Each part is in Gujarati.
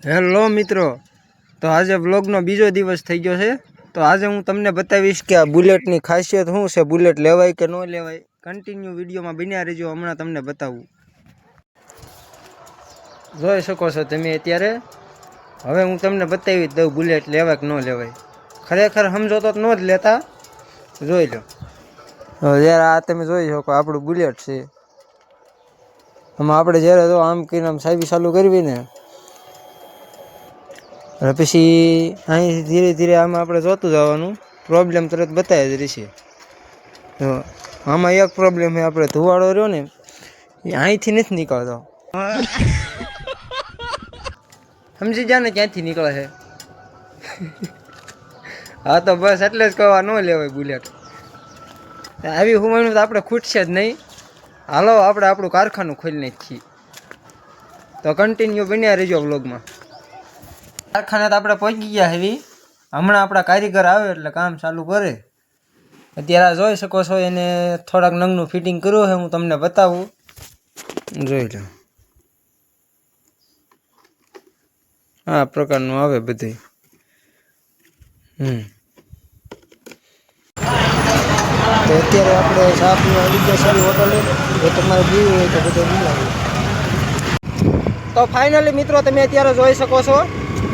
હેલો મિત્રો, તો આજે વ્લોગનો બીજો દિવસ થઈ ગયો છે। તો આજે હું તમને બતાવીશ કે આ બુલેટની ખાસિયત શું છે, બુલેટ લેવાય કે ન લેવાય। કન્ટિન્યુ વિડીયોમાં બન્યા રહેજો, હમણાં તમને બતાવું। જોઈ શકો છો તમે અત્યારે। હવે હું તમને બતાવી દઉં બુલેટ લેવાય કે ન લેવાય। ખરેખર સમજો તો ન જ લેતા, જોઈ લો। જ્યારે આ તમે જોઈ શકો આપણું બુલેટ છે, આમાં આપણે જ્યારે તો આમ કરીને આમ સાહેબી ચાલુ કરવી ને, પછી અહીં ધીરે ધીરે આમાં આપણે જોતું જવાનું, પ્રોબ્લેમ તરત બતાવી જ રહેશે। તો આમાં એક પ્રોબ્લેમ છે, આપણે ધુવાડો રહ્યો ને એ અહીંથી નથી નીકળતો। સમજી જા ને ક્યાંથી નીકળે છે। હા તો બસ એટલે જ કહેવા ન લેવાય બુલેટ। આવી હુમાનું તો આપણે ખૂટશે જ નહીં। હાલો આપણે આપણું કારખાનું ખોલી નાખીએ। તો કન્ટિન્યુ બન્યા રહેજો વ્લોગમાં। કારખાને તો આપણે પહોંચી ગયા હેવી, હમણાં આપણા કારીગર આવે એટલે કામ ચાલુ કરે। અત્યારે જોઈ શકો છો એને થોડાક નંગનું ફિટિંગ કર્યું છે, હું તમને બતાવું, જોઈ લો। આ પ્રકારનું આવે બધું। તો અત્યારે આપણે ચા પીવા આવી ગયા સારી હોટલે, જો તમારે પીવી હોય તો બધું પી આવે। તો ફાઇનલી મિત્રો તમે અત્યારે જોઈ શકો છો,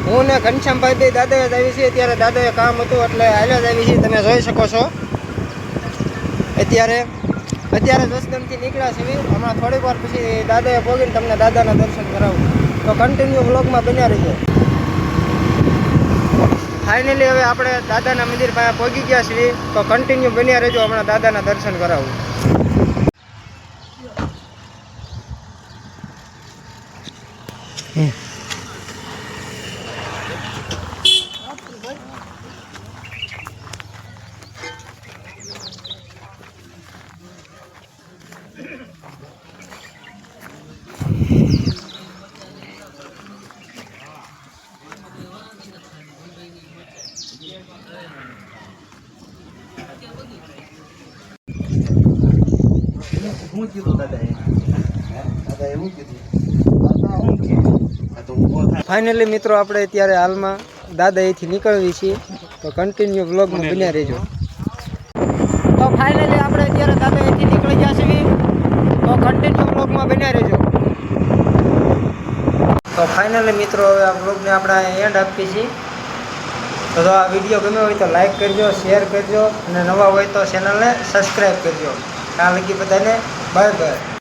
હું ને ઘનશ્યામભાઈ બે દાદાએ જ આવી છીએ। અત્યારે દાદાએ કામ હતું એટલે હાલ્યા જ આવી છીએ, તમે જોઈ શકો છો। અત્યારે જસદણથી નીકળ્યા છીએ, હમણાં થોડીક વાર પછી દાદાએ પહોંચીને તમને દાદાના દર્શન કરાવું। તો કન્ટિન્યુ વ્લોગમાં બન્યા રહીજો। ફાઇનલી હવે આપણે દાદાના મંદિર પાસે પહોંચી ગયા છીએ, તો કન્ટિન્યુ બન્યા રહેજો, હમણાં દાદાના દર્શન કરાવું। ફાઇનલી મિત્રો આપણે અત્યારે હાલમાં દાદા અહીંથી નીકળવી છીએ, તો કન્ટિન્યુ વ્લોગમાં બન્યા રહેજો। તો ફાઇનલી આપણે અત્યારે દાદા અહીંથી નીકળી ગયા છીએ, તો કન્ટિન્યુ વ્લોગમાં બન્યા રહેજો। તો ફાઇનલી મિત્રો હવે આ વ્લોગને આપણે એન્ડ આપીએ છીએ। તો આ વિડીયો ગમ્યો હોય તો લાઈક કરજો, શેર કરજો, અને નવા હોય તો ચેનલને સબસ્ક્રાઈબ કરજો। ત્યાં લગી બધાને બાય બાય।